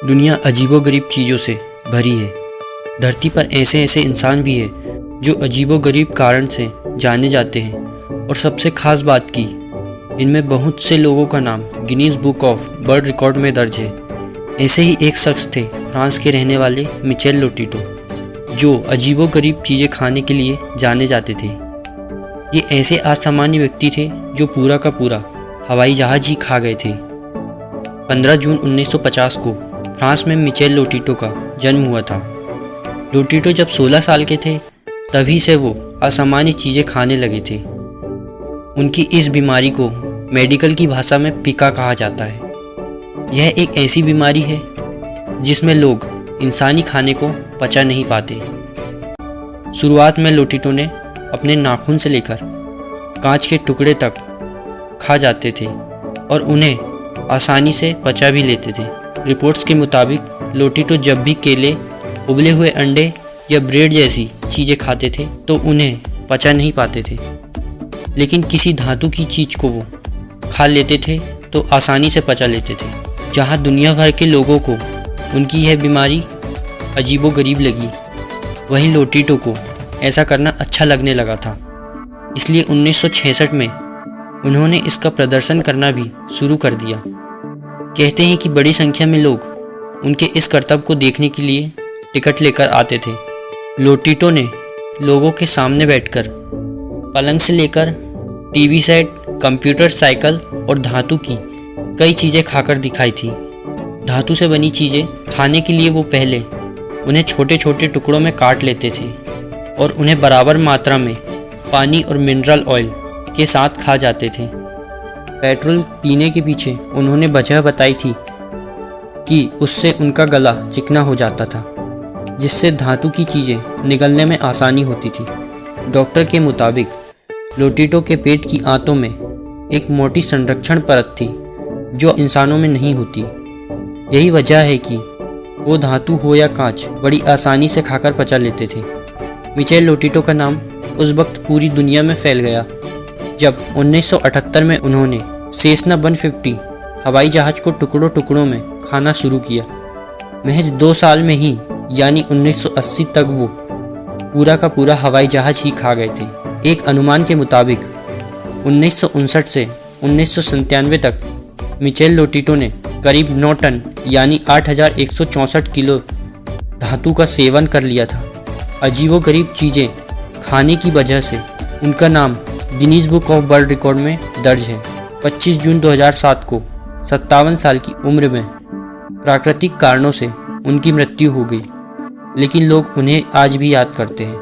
दुनिया अजीबोगरीब चीज़ों से भरी है। धरती पर ऐसे ऐसे इंसान भी है जो अजीबोगरीब कारण से जाने जाते हैं। और सबसे ख़ास बात की, इनमें बहुत से लोगों का नाम Guinness book of world record में दर्ज है। ऐसे ही एक शख्स थे फ्रांस के रहने वाले मिचेल लोटिटो, जो अजीबोगरीब चीज़ें खाने के लिए जाने जाते थे। ये ऐसे असामान्य व्यक्ति थे जो पूरा का पूरा हवाई जहाज़ ही खा गए थे। 15 जून 1950 को फ्रांस में मिचेल लोटिटो का जन्म हुआ था। लोटिटो जब 16 साल के थे तभी से वो असामान्य चीज़ें खाने लगे थे। उनकी इस बीमारी को मेडिकल की भाषा में पिका कहा जाता है। यह एक ऐसी बीमारी है जिसमें लोग इंसानी खाने को पचा नहीं पाते। शुरुआत में लोटिटो ने अपने नाखून से लेकर कांच के टुकड़े तक खा जाते थे और उन्हें आसानी से पचा भी लेते थे। रिपोर्ट्स के मुताबिक लोटिटो जब भी केले, उबले हुए अंडे या ब्रेड जैसी चीज़ें खाते थे तो उन्हें पचा नहीं पाते थे, लेकिन किसी धातु की चीज़ को वो खा लेते थे तो आसानी से पचा लेते थे। जहाँ दुनिया भर के लोगों को उनकी यह बीमारी अजीबोगरीब लगी, वहीं लोटिटो को ऐसा करना अच्छा लगने लगा था। इसलिए 1966 में उन्होंने इसका प्रदर्शन करना भी शुरू कर दिया। कहते हैं कि बड़ी संख्या में लोग उनके इस करतब को देखने के लिए टिकट लेकर आते थे। लोटिटो ने लोगों के सामने बैठकर पलंग से लेकर टीवी सेट, कंप्यूटर, साइकिल और धातु की कई चीज़ें खाकर दिखाई थी। धातु से बनी चीज़ें खाने के लिए वो पहले उन्हें छोटे छोटे टुकड़ों में काट लेते थे और उन्हें बराबर मात्रा में पानी और मिनरल ऑयल के साथ खा जाते थे। पेट्रोल पीने के पीछे उन्होंने वजह बताई थी कि उससे उनका गला चिकना हो जाता था, जिससे धातु की चीज़ें निगलने में आसानी होती थी। डॉक्टर के मुताबिक लोटिटो के पेट की आंतों में एक मोटी संरक्षण परत थी जो इंसानों में नहीं होती। यही वजह है कि वो धातु हो या कांच बड़ी आसानी से खाकर पचा लेते थे। मिचेल लोटिटो का नाम उस वक्त पूरी दुनिया में फैल गया जब 1978 में उन्होंने सेसना 150 हवाई जहाज़ को टुकड़ों टुकड़ों में खाना शुरू किया। महज 2 साल में ही यानी 1980 तक वो पूरा का पूरा हवाई जहाज़ ही खा गए थे। एक अनुमान के मुताबिक 1959 से 1997 तक मिचेल लोटिटो ने करीब 9 टन यानी 8164 किलो धातु का सेवन कर लिया था। अजीबोगरीब चीज़ें खाने की वजह से उनका नाम Guinness book of world record में दर्ज है। 25 जून 2007 को 57 साल की उम्र में प्राकृतिक कारणों से उनकी मृत्यु हो गई, लेकिन लोग उन्हें आज भी याद करते हैं।